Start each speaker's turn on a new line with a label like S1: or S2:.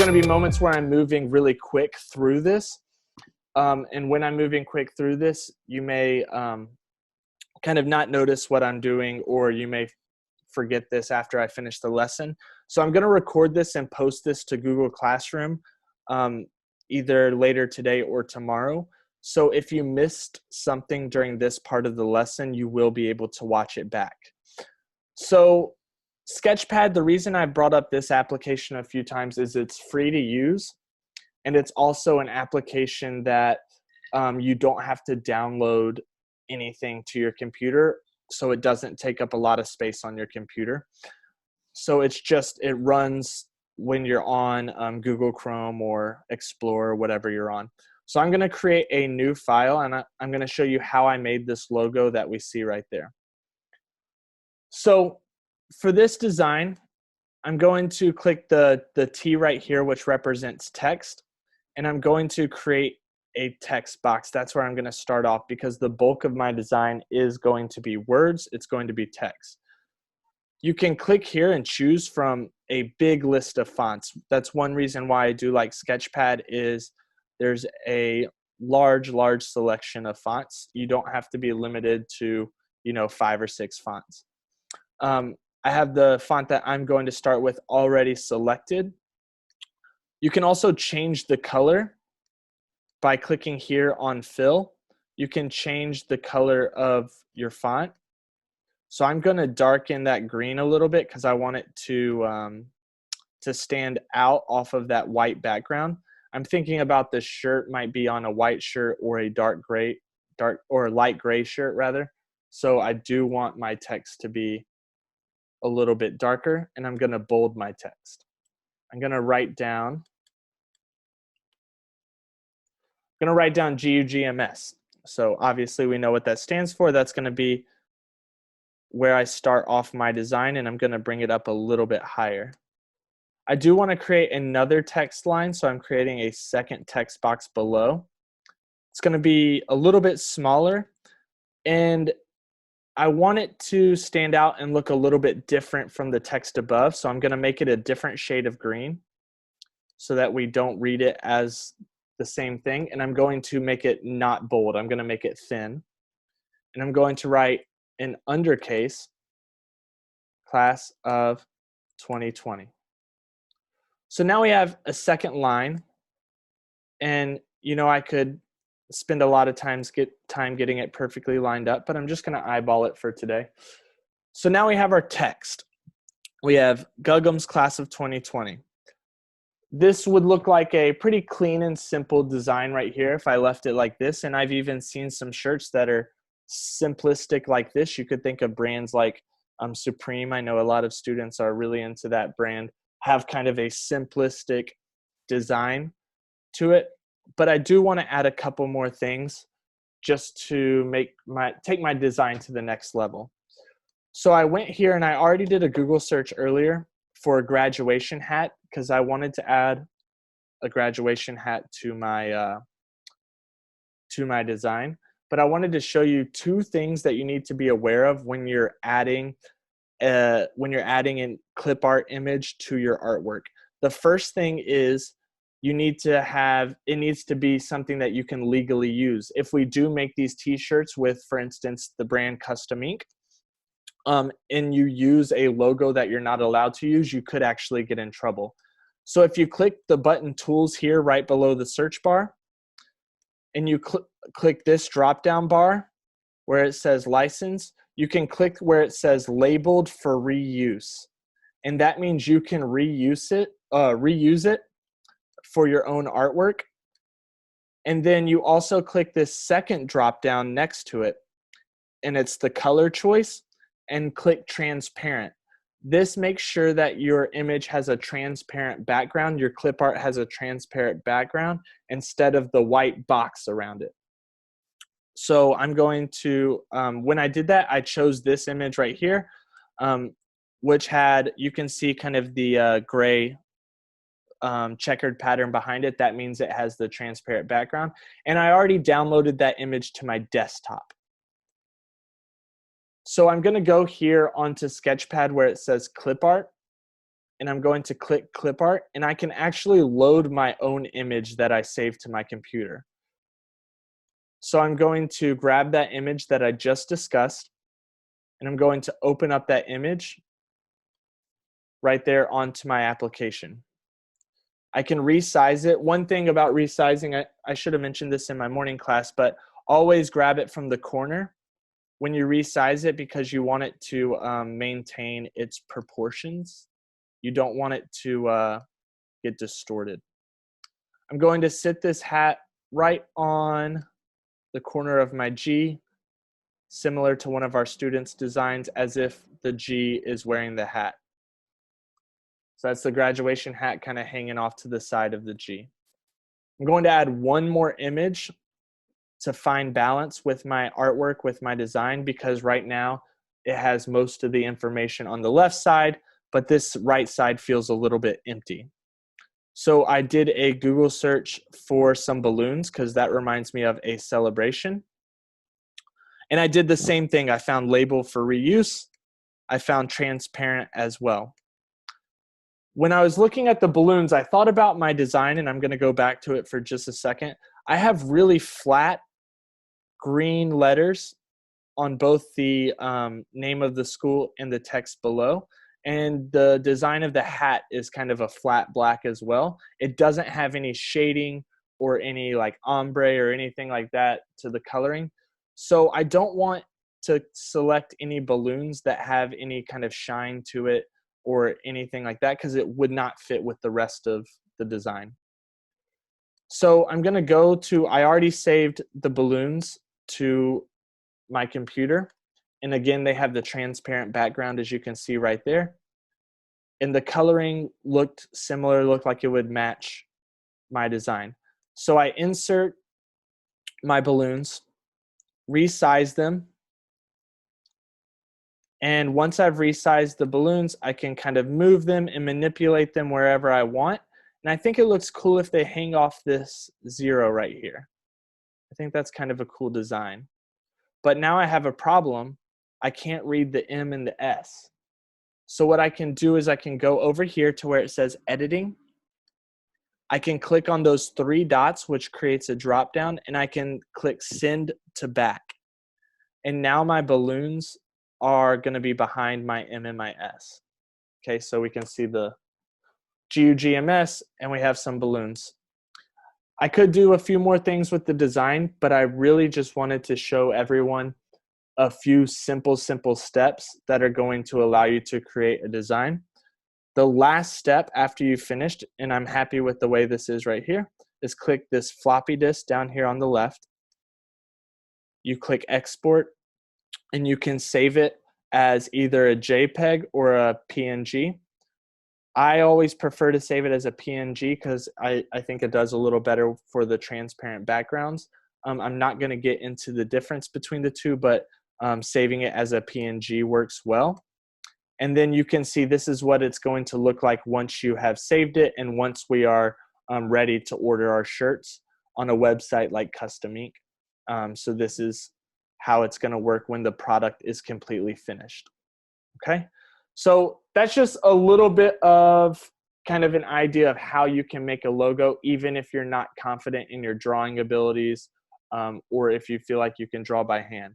S1: going to be moments where I'm moving really quick through this. And when I'm moving quick through this, you may kind of not notice what I'm doing, or you may forget this after I finish the lesson. So I'm going to record this and post this to Google Classroom either later today or tomorrow. So if you missed something during this part of the lesson, you will be able to watch it back. So Sketchpad, the reason I brought up this application a few times is it's free to use. And it's also an application that you don't have to download anything to your computer, so it doesn't take up a lot of space on your computer. So it's just, it runs when you're on Google Chrome or Explorer, whatever you're on. So I'm going to create a new file, and I'm going to show you how I made this logo that we see right there. So for this design, I'm going to click the T right here, which represents text, and I'm going to create a text box. That's where I'm going to start off, because the bulk of my design is going to be words. It's going to be text. You can click here and choose from a big list of fonts. That's one reason why I do like Sketchpad, is there's a large selection of fonts. You don't have to be limited to, 5 or 6 fonts. I have the font that I'm going to start with already selected. You can also change the color by clicking here on fill. You can change the color of your font. So I'm going to darken that green a little bit because I want it to stand out off of that white background. I'm thinking about this shirt might be on a white shirt or a light gray shirt rather. So I do want my text to be a little bit darker, and I'm going to bold my text. I'm going to write down GUGMS. So obviously we know what that stands for. That's going to be where I start off my design, and I'm going to bring it up a little bit higher. I do want to create another text line, so I'm creating a second text box below. It's going to be a little bit smaller, and I want it to stand out and look a little bit different from the text above, so I'm going to make it a different shade of green so that we don't read it as the same thing. And I'm going to make it not bold. I'm going to make it thin. And I'm going to write in undercase, class of 2020. So now we have a second line, and I could spend a lot of time getting it perfectly lined up, but I'm just going to eyeball it for today. So now we have our text. We have Gugum's class of 2020. This would look like a pretty clean and simple design right here if I left it like this, and I've even seen some shirts that are simplistic like this. You could think of brands like Supreme. I know a lot of students are really into that brand, have kind of a simplistic design to it. But I do want to add a couple more things just to take my design to the next level. So I went here, and I already did a Google search earlier for a graduation hat, because I wanted to add a graduation hat to my design. But I wanted to show you 2 things that you need to be aware of when you're adding in clip art image to your artwork. The first thing is it needs to be something that you can legally use. If we do make these t-shirts with, for instance, the brand Custom Ink, and you use a logo that you're not allowed to use, you could actually get in trouble. So if you click the button tools here right below the search bar, and you click this drop down bar where it says license, you can click where it says labeled for reuse. And that means you can reuse it for your own artwork. And then you also click this second drop down next to it, and it's the color choice, and click transparent. This makes sure that your image has a transparent background, your clip art has a transparent background instead of the white box around it. So I'm going to, when I did that, I chose this image right here, which had, you can see kind of the gray checkered pattern behind it. That means it has the transparent background. And I already downloaded that image to my desktop. So I'm going to go here onto Sketchpad where it says clip art, and I'm going to click clip art, and I can actually load my own image that I saved to my computer. So I'm going to grab that image that I just discussed, and I'm going to open up that image right there onto my application. I can resize it. One thing about resizing, I should have mentioned this in my morning class, but always grab it from the corner when you resize it, because you want it to maintain its proportions. You don't want it to get distorted. I'm going to sit this hat right on the corner of my G, similar to one of our students' designs, as if the G is wearing the hat. So that's the graduation hat kind of hanging off to the side of the G. I'm going to add one more image to find balance with my artwork, with my design, because right now it has most of the information on the left side, but this right side feels a little bit empty. So I did a Google search for some balloons because that reminds me of a celebration. And I did the same thing. I found label for reuse. I found transparent as well. When I was looking at the balloons, I thought about my design, and I'm going to go back to it for just a second. I have really flat green letters on both the name of the school and the text below. And the design of the hat is kind of a flat black as well. It doesn't have any shading or any like ombre or anything like that to the coloring. So I don't want to select any balloons that have any kind of shine to it or anything like that, because it would not fit with the rest of the design. So I'm gonna go to, I already saved the balloons to my computer. And again, they have the transparent background, as you can see right there. And the coloring looked similar, looked like it would match my design. So I insert my balloons, resize them. And once I've resized the balloons, I can kind of move them and manipulate them wherever I want. And I think it looks cool if they hang off this 0 right here. I think that's kind of a cool design. But now I have a problem. I can't read the M and the S. So what I can do is I can go over here to where it says editing. I can click on those 3 dots, which creates a drop down, and I can click send to back. And now my balloons are going to be behind my M and my S. Okay, so we can see the GUGMS, and we have some balloons. I could do a few more things with the design, but I really just wanted to show everyone a few simple steps that are going to allow you to create a design. The last step after you've finished, and I'm happy with the way this is right here, is click this floppy disk down here on the left. You click export, and you can save it as either a JPEG or a PNG. I always prefer to save it as a PNG because I think it does a little better for the transparent backgrounds. I'm not going to get into the difference between the two, but saving it as a PNG works well. And then you can see this is what it's going to look like once you have saved it and once we are ready to order our shirts on a website like Custom Ink. So this is how it's going to work when the product is completely finished. Okay, so that's just a little bit of kind of an idea of how you can make a logo, even if you're not confident in your drawing abilities or if you feel like you can draw by hand.